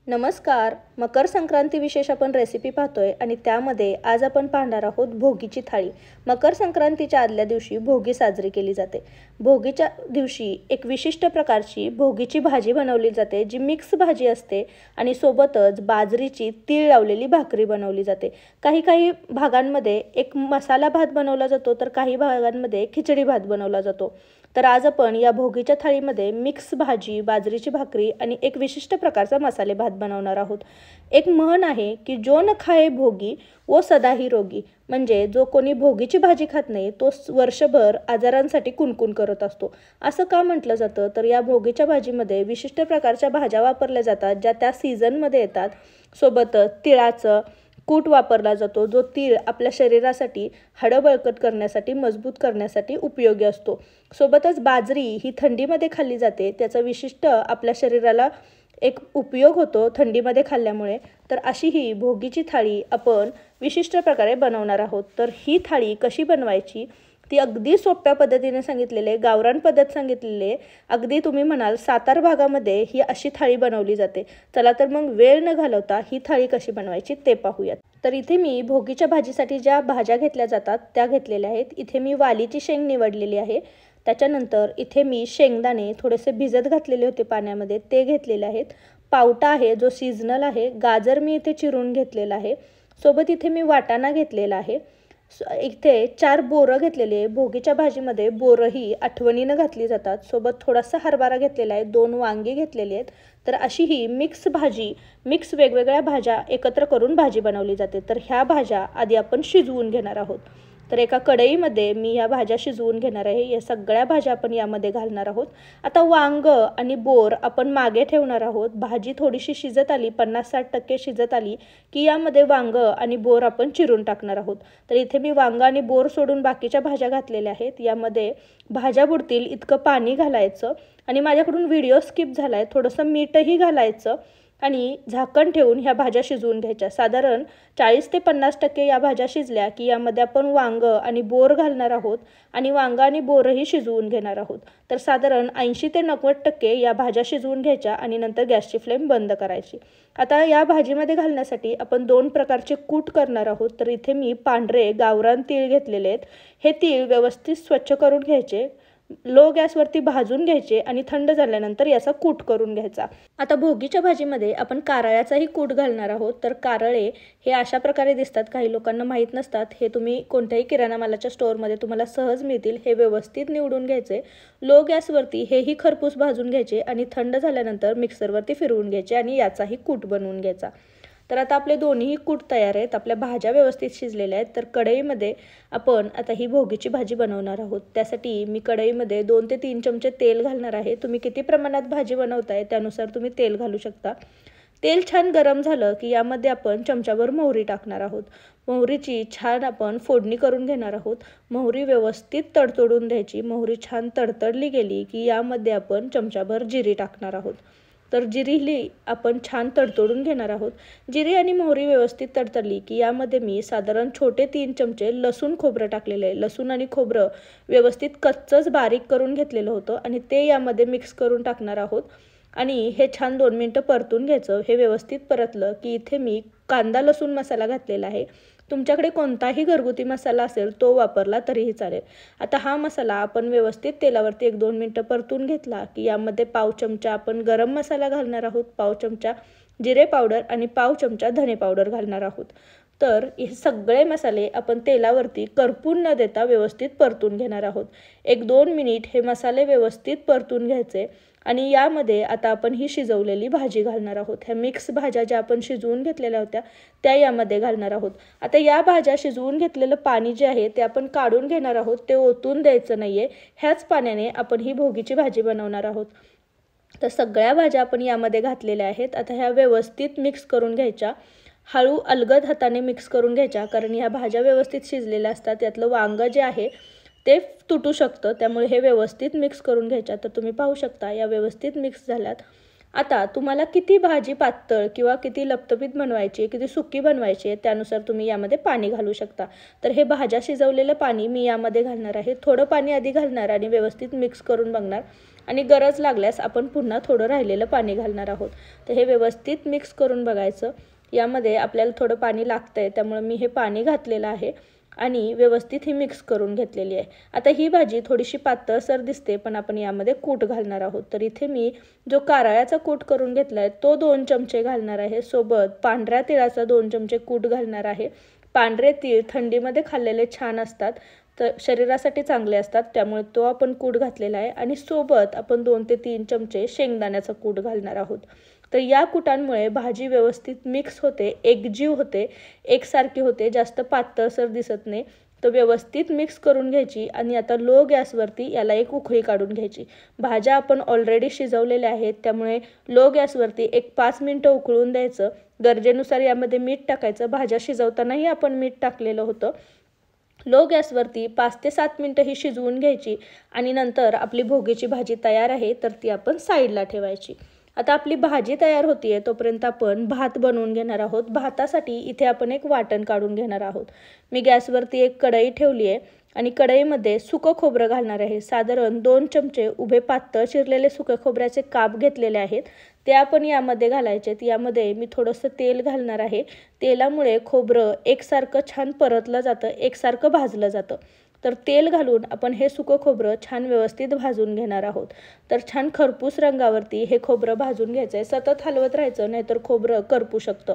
नमस्कार. मकर संक्रांती विशेष आपण रेसिपी पाहतोय आणि त्यामध्ये आज आपण पाहणार आहोत भोगीची थाळी. मकर संक्रांतीच्या आदल्या दिवशी भोगी साजरी केली जाते. भोगीच्या दिवशी एक विशिष्ट प्रकारची भोगीची भाजी बनवली जाते, जी मिक्स भाजी असते आणि सोबतच बाजरीची तीळ लावलेली भाकरी बनवली जाते. काही भागांमध्ये एक मसाला भात बनवला जातो, तर काही भागांमध्ये खिचडी भात बनवला जातो. तर आज आपण या भोगीच्या थाळीमध्ये मिक्स भाजी, बाजरीची भाकरी आणि एक विशिष्ट प्रकारचा मसाले भात बनवणार आहोत. एक म्हण आहे की जो न खाए भोगी वो सदाही रोगी. म्हणजे जो कोणी भोगीची भाजी खात नाही तो वर्षभर आजारांसाठी कुणकुण करत असतो. असं का म्हटलं जातं? तर या भोगीच्या भाजीमध्ये विशिष्ट प्रकारच्या भाज्या वापरल्या जातात, ज्या त्या सीझनमध्ये येतात. सोबतच तिळाचं कूट वापरला जातो, जो तीळ आपल्या शरीरासाठी हाडं बळकट करण्यासाठी, मजबूत करण्यासाठी उपयोगी असतो. सोबतच बाजरी ही थंडीमध्ये खाल्ली जाते, त्याचा विशिष्ट आपल्या शरीराला एक उपयोग होतो थंडीमध्ये खाल्ल्यामुळे. तर अशी ही भोगीची थाळी आपण विशिष्ट प्रकारे बनवणार आहोत. तर ही थाळी कशी बनवायची ती अगदी सोप्या पद्धतीने सांगितलेले, गावरान पद्धत सांगितलेले. अगदी तुम्ही म्हणाल सातार भागामध्ये ही अशी थाळी बनवली जाते. चला तर मग वेळ न घालवता ही थाळी कशी बनवायची ते पाहूयात. तर इथे मी भोगीच्या भाजीसाठी ज्या भाज्या घेतल्या जातात त्या घेतलेल्या आहेत. इथे मी वालीची शेंग निवडलेली आहे. त्याच्यानंतर इथे मी शेंगदाणे थोडेसे भिजत घातलेले होते पाण्यामध्ये, ते घेतलेले आहेत. पावटा आहे जो सीझनल आहे. गाजर मी इथे चिरून घेतलेला आहे. सोबत इथे मी वाटाणा घेतलेला आहे. इथे 4 बोरं घेतलेले आहे. भोगीच्या भाजीमध्ये बोरंही आठवणीनं घातली जातात. सोबत थोडासा हरभरा घेतलेला आहे. 2 वांगी घेतलेली आहेत. तर अशी ही मिक्स भाजी, मिक्स वेगवेगळ्या भाज्या एकत्र करून भाजी बनवली जाते. तर ह्या भाज्या आधी आपण शिजवून घेणार आहोत. तर एका कढईमध्ये मी ह्या भाज्या शिजवून घेणार आहे. या सगळ्या भाज्या आपण यामध्ये घालणार आहोत. आता वांग आणि बोर आपण मागे ठेवणार आहोत. भाजी थोडीशी शिजत आली, 50-60% शिजत आली की यामध्ये वांग आणि बोर आपण चिरून टाकणार आहोत. तर इथे मी वांग आणि बोर सोडून बाकीच्या भाज्या घातलेल्या आहेत. यामध्ये भाज्या बुडतील इतकं पाणी घालायचं आणि माझ्याकडून व्हिडिओ स्किप झाला आहे, थोडंसं मीठही घालायचं आणि झाकण ठेवून ह्या भाज्या शिजवून घ्यायच्या. साधारण 40 ते 50% या भाज्या शिजल्या की यामध्ये आपण वांग आणि बोर घालणार आहोत आणि वांग आणि बोरही शिजवून घेणार आहोत. तर साधारण 80 ते 90% या भाज्या शिजवून घ्यायच्या आणि नंतर गॅसची फ्लेम बंद करायची. आता या भाजीमध्ये घालण्यासाठी आपण 2 प्रकारचे कूट करणार आहोत. तर इथे मी पांढरे गावरान तीळ घेतलेले आहेत. हे तीळ व्यवस्थित स्वच्छ करून घ्यायचे, लो गॅसवरती भाजून घ्यायचे आणि थंड झाल्यानंतर याचा कूट करून घ्यायचा. आता भोगीच्या भाजीमध्ये आपण कारळ्याचाही कूट घालणार आहोत. तर कारळे हे अशा प्रकारे दिसतात, काही लोकांना माहीत नसतात. हे तुम्ही कोणत्याही किराणा मालाच्या स्टोअरमध्ये तुम्हाला सहज मिळतील. हे व्यवस्थित निवडून घ्यायचे, लो गॅसवरती हेही खरपूस भाजून घ्यायचे आणि थंड झाल्यानंतर मिक्सरवरती फिरवून घ्यायचे आणि याचाही कूट बनवून घ्यायचा. तर आता आपले दोन्ही कूट तयार आहेत. आपल्या भाज्या व्यवस्थित शिजलेल्या आहेत. तर कढईमध्ये आपण आता ही भोगीची भाजी बनवणार आहोत. त्यासाठी मी कढईमध्ये 2 ते 3 चमचे तेल घालणार आहे. तुम्ही किती प्रमाणात भाजी बनवताय त्यानुसार तुम्ही तेल घालू शकता. तेल छान गरम झालं की यामध्ये आपण चमचाभर मोहरी टाकणार आहोत. मोहरीची छान आपण फोडणी करून घेणार आहोत. मोहरी व्यवस्थित तडतडून द्यायची. मोहरी छान तडतडली गेली की यामध्ये आपण चमचाभर जिरी टाकणार आहोत. तर जिरीही आपण छान तडतडून घेणार आहोत. जिरी आणि मोहरी व्यवस्थित तडतडली की यामध्ये मी साधारण छोटे 3 चमचे लसूण खोबरं टाकलेलं आहे. लसूण आणि खोबरं व्यवस्थित कच्चंच बारीक करून घेतलेलं होतं आणि ते यामध्ये मिक्स करून टाकणार आहोत आणि हे छान 2 मिनटं परतून घ्यायचं. हे व्यवस्थित परतलं की इथे मी कांदा लसूण मसाला घातलेला आहे. तुमच्याकडे कोणताही घरगुती मसाला असेल तो वापरला तरीही चालेल. आता हा मसाला आपण व्यवस्थित तेलावरती 1-2 मिनटं परतून घेतला की यामध्ये पाव चमचा आपण गरम मसाला घालणार आहोत, पाव चमचा जिरे पावडर आणि पाव चमचा धने पावडर घालणार आहोत. तर हे सगळे मसाले आपण तेलावरती करपून न देता व्यवस्थित परतून घेणार आहोत. 1-2 मिनिट हे मसाले व्यवस्थित परतून घ्यायचे आणि यामध्ये आता आपण ही शिजवलेली भाजी घालणार आहोत. ह्या मिक्स भाज्या ज्या आपण शिजवून घेतलेल्या होत्या त्या यामध्ये घालणार आहोत. आता या भाज्या शिजवून घेतलेलं पाणी जे आहे ते आपण काढून घेणार आहोत. ते ओतून द्यायचं नाही आहे. ह्याच पाण्याने आपण ही भोगीची भाजी बनवणार आहोत. तर सगळ्या भाज्या आपण यामध्ये घातलेल्या आहेत. आता ह्या व्यवस्थित मिक्स करून घ्यायच्या. हळू अलगद हाताने मिक्स करून घ्यायच्या, कारण ह्या भाज्या व्यवस्थित शिजलेल्या असतात. यातलं वांग जे आहे ते तुटू शकतं, त्यामुळे हे व्यवस्थित मिक्स करून घ्यायच्या. तर तुम्ही पाहू शकता या व्यवस्थित मिक्स झाल्यात. आता तुम्हाला किती भाजी पातळ किंवा किती लपतपीत बनवायची, किती सुकी बनवायची त्यानुसार तुम्ही यामध्ये पाणी घालू शकता. तर हे भाज्या शिजवलेलं पाणी मी यामध्ये घालणार आहे. थोडं पाणी आधी घालणार आणि व्यवस्थित मिक्स करून बघणार आणि गरज लागल्यास आपण पुन्हा थोडं राहिलेलं पाणी घालणार आहोत. तर हे व्यवस्थित मिक्स करून बघायचं. यामध्ये आपल्याला थोडं पाणी लागतंय त्यामुळे मी हे पाणी घातलेलं आहे आणि व्यवस्थित ही मिक्स करून घेतलेली आहे. आता ही भाजी थोडीशी पातळसर दिसते पण आपण यामध्ये कूट घालणार आहोत. तर इथे मी जो कारळ्याचा कूट करून घेतला आहे तो 2 चमचे घालणार आहे. सोबत पांढऱ्या तिळाचा 2 चमचे कूट घालणार आहे. पांढरे तीळ थंडीमध्ये खाल्लेले छान असतात, तर शरीरासाठी चांगले असतात, त्यामुळे तो आपण कूट घातलेला आहे. आणि सोबत आपण 2 ते 3 चमचे शेंगदाण्याचा कूट घालणार आहोत. तर या कुटांमुळे भाजी व्यवस्थित मिक्स होते, एकजीव होते, एकसारखी होते, जास्त पातळसर दिसत नाही. तर व्यवस्थित मिक्स करून घ्यायची आणि आता लो गॅसवरती याला एक उकळी काढून घ्यायची. भाज्या आपण ऑलरेडी शिजवलेल्या आहेत त्यामुळे लो गॅसवरती एक 5 मिनिटं उकळून द्यायचं. गरजेनुसार यामध्ये मीठ टाकायचं. भाज्या शिजवतानाही आपण मीठ टाकलेलं होतं. लो गॅसवरती 5 ते 7 मिनिटं ही शिजवून घ्यायची आणि नंतर आपली भोगीची भाजी तयार आहे तर ती आपण साईडला ठेवायची. आता आपली भाजी तयार होतीये तोपर्यंत आपण भात बनवून घेणार आहोत. भातासाठी इथे आपण एक वाटण काढून घेणार आहोत. मी गॅसवरती एक कढई ठेवली आहे आणि कढईमध्ये सुकं खोबरं घालणार आहे. साधारण 2 चमचे उभे पातळ चिरलेले सुक्या खोबऱ्याचे काप घेतलेले आहेत ते आपण यामध्ये घालायचे. यामध्ये मी थोडंसं तेल घालणार आहे. तेलामुळे खोबरं एकसारखं छान परतलं जातं, एकसारखं भाजलं जातं. तर तेल घालून आपण हे सुकं खोबरं छान व्यवस्थित भाजून घेणार आहोत. तर छान खरपूस रंगावरती हे खोबरं भाजून घ्यायचं आहे. सतत हलवत राहायचं, नाहीतर खोबरं करपू शकतं.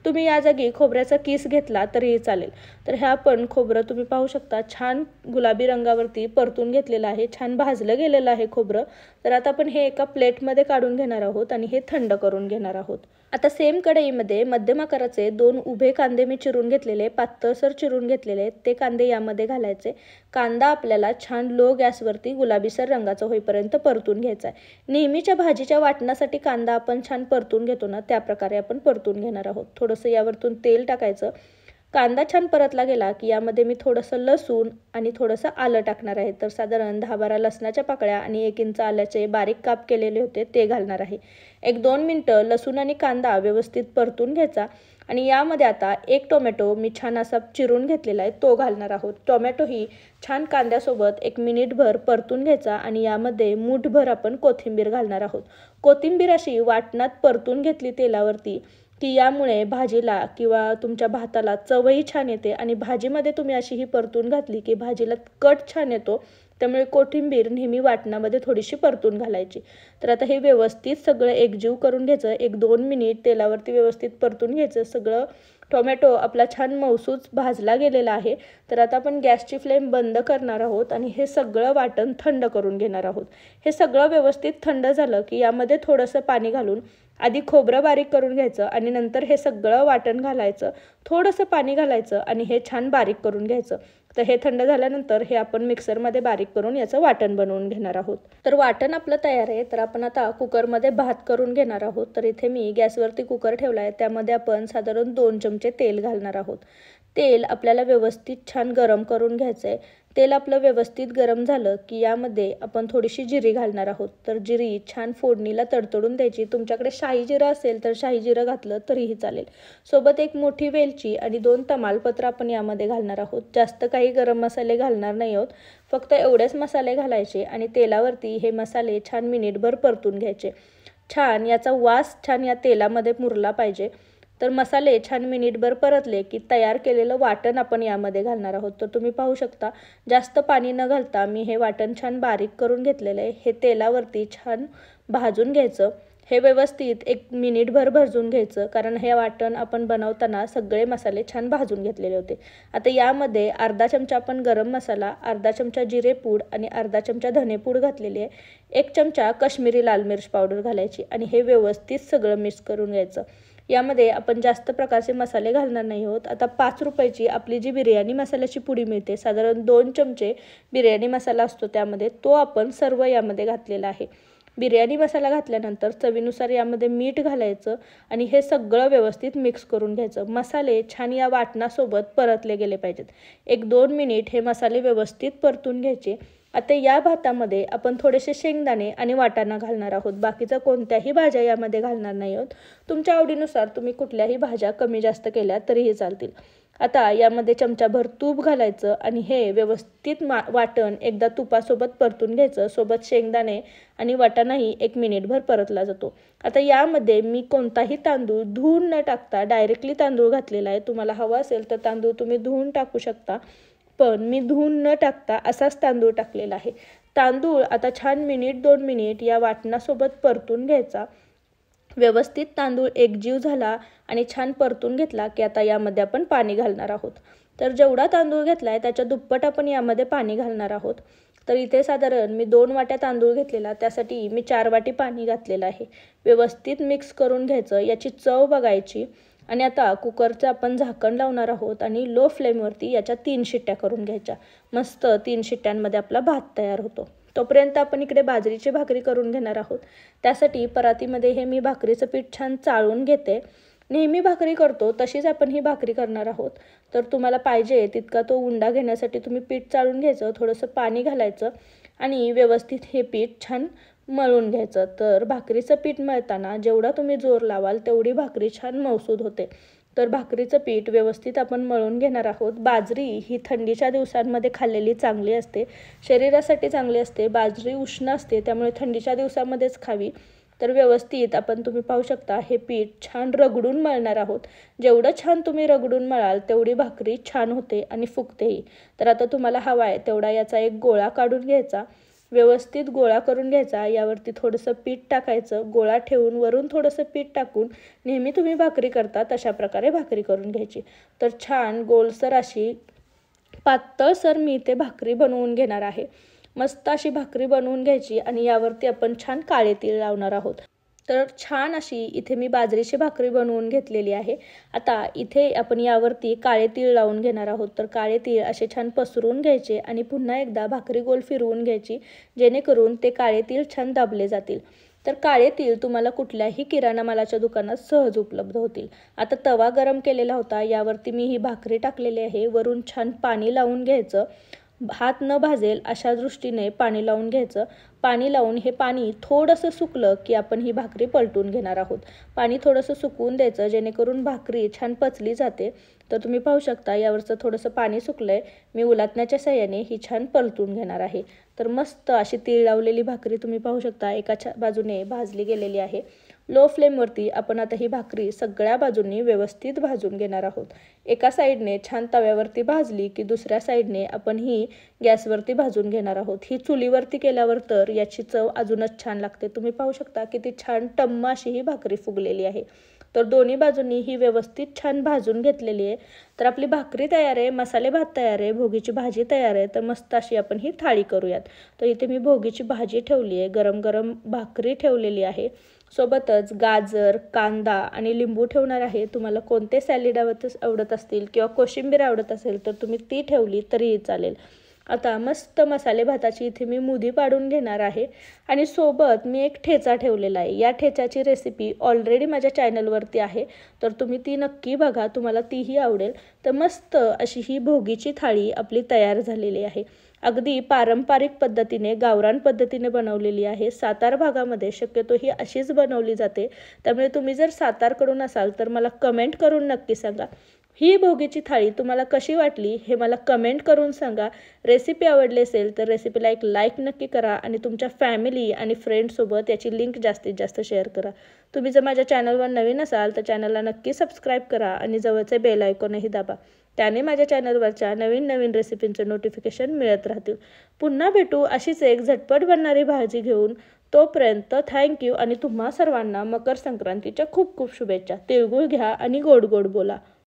तुम्ही या जागी खोबऱ्याचा किस घेतला तरीही चालेल. तर हे आपण खोबरं तुम्ही पाहू शकता छान गुलाबी रंगावरती परतून घेतलेलं आहे, छान भाजलं गेलेलं आहे खोबरं. तर आता आपण हे एका प्लेटमध्ये काढून घेणार आहोत आणि हे थंड करून घेणार आहोत. आता सेम कढईमध्ये मध्यम आकाराचे 2 उभे कांदे मी चिरून घेतलेले, पातळसर चिरून घेतलेले ते कांदे यामध्ये घालायचे. कांदा आपल्याला छान लो गॅसवरती गुलाबीसर रंगाचा होईपर्यंत परतून घ्यायचा आहे. नेहमीच्या भाजीच्या वाटणासाठी कांदा आपण छान परतून घेतो ना, त्या प्रकारे आपण परतून घेणार आहोत. थोडंसं यावरतून तेल टाकायचं. कांदा छान परतला गेला की यामध्ये मी थोडंसं लसूण आणि थोडंसं आलं टाकणार आहे. तर साधारण 10-12 लसणाच्या पाकळ्या आणि 1 इंच आल्याचे बारीक काप केलेले होते ते घालणार आहे. 1-2 मिनटं लसूण आणि कांदा व्यवस्थित परतून घ्यायचा आणि यामध्ये आता 1 टोमॅटो मी छान असा चिरून घेतलेला आहे तो घालणार आहोत. टोमॅटो ही छान कांद्यासोबत 1 मिनिटभर परतून घ्यायचा आणि यामध्ये मूठभर आपण कोथिंबीर घालणार आहोत. कोथिंबीर अशी वाटणात परतून घेतली तेलावरती की यामुळे भाजीला किंवा तुमच्या भाताला चवही छान येते आणि भाजीमध्ये तुम्ही अशी ही परतून घातली की भाजीला कट छान येतो. त्यामुळे कोथिंबीर नेहमी वाटणामध्ये थोडीशी परतून घालायची. तर आता हे व्यवस्थित सगळं एकजीव करून घ्यायचं. 1-2 मिनिट तेलावरती व्यवस्थित परतून घ्यायचं. सगळं टोमॅटो आपला छान मौसूच भाजला गेलेला आहे. तर आता आपण गॅसची फ्लेम बंद करणार आहोत आणि हे सगळं वाटण थंड करून घेणार आहोत. हे सगळं व्यवस्थित थंड झालं की यामध्ये थोडंसं पाणी घालून आधी खोबरं बारीक करून घ्यायचं आणि नंतर हे सगळं वाटण घालायचं. थोडंसं पाणी घालायचं आणि हे छान बारीक करून घ्यायचं. तर हे थंड झाल्यानंतर हे आपण मिक्सरमध्ये बारीक करून याचं वाटण बनवून घेणार आहोत. तर वाटण आपलं तयार आहे. तर आपण आता कुकरमध्ये भात करून घेणार आहोत. तर इथे मी गॅसवरती कुकर ठेवला आहे. त्यामध्ये आपण साधारण 2 चमचे तेल घालणार आहोत. तेल आपल्याला व्यवस्थित छान गरम करून घ्यायचं आहे. तेल आपलं व्यवस्थित गरम झालं की यामध्ये आपण थोडीशी जिरी घालणार आहोत. तर जिरी छान फोडणीला तडतडून द्यायची. तुमच्याकडे शाही जिरं असेल तर शाही जिरं घातलं तरीही चालेल. सोबत 1 मोठी वेलची आणि 2 तमालपत्र आपण यामध्ये घालणार आहोत. जास्त काही गरम मसाले घालणार नाही आहोत. फक्त एवढेच मसाले घालायचे आणि तेलावरती हे मसाले छान मिनिटभर परतून घ्यायचे. छान याचा वास छान या तेलामध्ये मुरला पाहिजे. तर मसाले छान मिनिटभर परतले की तयार केलेलं वाटण आपण यामध्ये घालणार आहोत. तर तुम्ही पाहू शकता जास्त पाणी न घालता मी हे वाटण छान बारीक करून घेतलेलं आहे. हे तेलावरती छान भाजून घ्यायचं. हे व्यवस्थित 1 मिनिटभर भाजून घ्यायचं कारण हे वाटण आपण बनवताना सगळे मसाले छान भाजून घेतलेले होते. आता यामध्ये अर्धा चमचा आपण गरम मसाला, अर्धा चमचा जिरेपूड आणि अर्धा चमचा धनेपूड घातलेली आहे. 1 चमचा काश्मीरी लाल मिर्च पावडर घालायची आणि हे व्यवस्थित सगळं मिक्स करून घ्यायचं. यामध्ये आपण जास्त प्रकारचे मसाले घालणार नाही आहोत. आता 5 रुपयाची आपली जी बिर्याणी मसाल्याची पुडी मिळते, साधारण 2 चमचे बिर्याणी मसाला असतो त्यामध्ये, तो आपण सर्व यामध्ये घातलेला आहे. बिर्याणी मसाला घातल्यानंतर चवीनुसार यामध्ये मीठ घालायचं आणि हे सगळं व्यवस्थित मिक्स करून घ्यायचं. मसाले छान या वाटणासोबत परतले गेले पाहिजेत. 1-2 मिनिट हे मसाले व्यवस्थित परतून घ्यायचे आता या भातामध्ये आपण थोडेसे शेंगदाणे आणि वाटाणा घालणार आहोत, बाकीचा कोणत्याही भाज्या यामध्ये घालणार नाही आहोत। तुमच्या आवडीनुसार तुम्ही कुठल्याही भाज्या कमी जास्त केल्या तरीही चालतील। आता यामध्ये चमचाभर तूप घालायचं आणि हे व्यवस्थित वाटण एकदा तुपासोबत परतून घ्यायचं। सोबत शेंगदाणे आणि वाटाणाही 1 मिनिटभर परतला जातो। आता यामध्ये मी कोणताही तांदूळ धुवून न टाकता डायरेक्टली तांदूळ घातलेला आहे। तुम्हाला हवा असेल तर तांदूळ तुम्ही धुवून टाकू शकता, पण मी धुवून न टाकता असाच तांदूळ टाकलेला आहे। तांदूळ आता छान 1-2 मिनिट या वाटणासोबत परतून घ्यायचा। व्यवस्थित तांदूळ एकजीव झाला आणि छान परतून घेतला की आता यामध्ये आपण पाणी घालणार आहोत। तर जेवढा तांदूळ घेतलाय त्याच्या दुप्पट आपण यामध्ये पाणी घालणार आहोत। तर इथे साधारण मी 2 वाट्या तांदूळ घेतलेला, त्यासाठी मी 4 वाटी पाणी घातलेलं आहे। व्यवस्थित मिक्स करून घ्यायचं, याची चव बघायची आणि आता कुकरचं आपण झाकण लावणार आहोत आणि लो फ्लेमवरती याच्या 3 शिट्ट्या करून घ्यायच्या। मस्त 3 शिट्ट्यांमध्ये आपला भात तयार होतो। तोपर्यंत आपण इकडे बाजरीची भाकरी करून घेणार आहोत। त्यासाठी परातीमध्ये हे मी भाकरीचं पीठ छान चाळून घेते। नेहमी भाकरी करतो तशीच आपण ही भाकरी करणार आहोत। तर तुम्हाला पाहिजे तितका तो उंडा घेण्यासाठी तुम्ही पीठ चाळून घ्यायचं, थोडंसं पाणी घालायचं आणि व्यवस्थित हे पीठ छान मळून घ्यायचं। तर भाकरीचं पीठ मळताना जेवढा तुम्ही जोर लावाल तेवढी भाकरी छान मऊसूद होते। तर भाकरीचं पीठ व्यवस्थित आपण मळून घेणार आहोत। बाजरी ही थंडीच्या दिवसांमध्ये खाल्लेली चांगली असते, शरीरासाठी चांगली असते। बाजरी उष्ण असते, त्यामुळे थंडीच्या दिवसामध्येच खावी। तर व्यवस्थित आपण तुम्ही पाहू शकता हे पीठ छान रगडून मळणार आहोत। जेवढं छान तुम्ही रगडून मळाल तेवढी भाकरी छान होते आणि फुगतेही। तर आता तुम्हाला हवा आहे तेवढा याचा एक गोळा काढून घ्यायचा, व्यवस्थित गोळा करून घ्यायचा। यावरती थोडंसं पीठ टाकायचं, गोळा ठेवून वरून थोडंसं पीठ टाकून नेहमी तुम्ही भाकरी करता तशा प्रकारे भाकरी करून घ्यायची। तर छान गोलसर अशी पातळसर मी इथे भाकरी बनवून घेणार आहे। मस्त अशी भाकरी बनवून घ्यायची आणि यावरती आपण छान काळे तीळ लावणार आहोत। तर छान अशी इथे मी बाजरीची भाकरी बनवून घेतलेली आहे। आता इथे आपण यावरती काळे तीळ लावून घेणार आहोत। तर काळे तीळ असे छान पसरून घ्यायचे आणि पुन्हा एकदा भाकरी गोल फिरवून घ्यायची, जेणेकरून ते काळे तीळ छान दाबले जातील। तर काळे तीळ तुम्हाला कुठल्याही किराणा मालाच्या दुकानात सहज उपलब्ध होतील। आता तवा गरम केलेला होता, यावरती मी ही भाकरी टाकलेली आहे। वरून छान पाणी लावून घ्यायचं, हात न भाजेल अशा दृष्टीने पाणी लावून घ्यायचं। पाणी लावून हे पाणी थोडंसं सुकलं की आपण ही भाकरी पलटून घेणार आहोत। पाणी थोडंसं सुकवून द्यायचं, जेणेकरून भाकरी छान पचली जाते। तर तुम्ही पाहू शकता यावरचं थोडंसं पाणी सुकलंय, मी उलटण्याच्या साहाय्याने ही छान पलटून घेणार आहे। तर मस्त अशी तीळ लावलेली भाकरी तुम्ही पाहू शकता एका बाजूने भाजली गेलेली आहे। लो फ्लेमवरती आपण आता ही भाकरी सगळ्या बाजूंनी व्यवस्थित भाजून घेणार आहोत। एका साईडने छान तव्यावरती भाजली की दुसऱ्या साईडने आपण ही गॅसवरती भाजून घेणार आहोत। ही चुलीवरती केल्यावर तर याची चव अजूनच छान लागते। तुम्ही पाहू शकता किती छान टम्म अशी ही भाकरी फुगलेली आहे। तर दोन्ही बाजूंनी ही व्यवस्थित छान भाजून घेतलेली आहे। तर आपली भाकरी तयार आहे, मसाले भात तयार आहे, भोगीची भाजी तयार आहे। तर मस्त अशी आपण ही थाळी करूयात। तर इथे मी भोगीची भाजी ठेवली आहे, गरम गरम भाकरी ठेवलेली आहे, सोबतच गाजर, कांदा आणि लिंबू ठेवणार आहे। तुम्हाला कोणते सॅलिड आवडत असतील किंवा कोशिंबीर आवडत असेल तर तुम्ही ती ठेवली तरीही चालेल। आता मस्त मसाले भाताची इथे मी मुदी पाडून घेणार आहे आणि सोबत मी एक ठेचा ठेवलेला आहे। या ठेच्याची रेसिपी ऑलरेडी माझ्या चॅनलवरती आहे, तर तुम्ही ती नक्की बघा, तुम्हाला तीही आवडेल। तर मस्त अशी ही भोगीची थाळी आपली तयार झालेली आहे। अगदी पारंपरिक पद्धतीने, गावरान पद्धतीने बनवलेली आहे। सातारा भागामध्ये शक्यतो ही अशीच बनवली जाते, त्यामुळे तुम्ही जर सातारकडून असाल तर मला कमेंट करून नक्की सांगा ही भोगीची थाळी तुम्हाला कशी वाटली हे मला कमेंट करून सांगा। रेसिपी आवडली असेल तर रेसिपीला एक लाईक नक्की करा आणि तुमच्या फॅमिली आणि फ्रेंड्ससोबत याची लिंक जास्तीत जास्त शेअर करा। तुम्ही जर माझ्या चॅनलवर नवीन असाल तर चॅनलला नक्की सबस्क्राईब करा आणि जवळचे बेल आयकॉनही दाबा, त्याने माझ्या चॅनलवरच्या नवीन नवीन रेसिपींचे नोटिफिकेशन मिळत राहतील। पुन्हा भेटू अशीच एक झटपट बनणारी भाजी घेऊन। तोपर्यंत थँक्यू आणि तुम्हा सर्वांना मकर संक्रांतीच्या खूप खूप शुभेच्छा। तिळगुळ घ्या आणि गोड गोड बोला।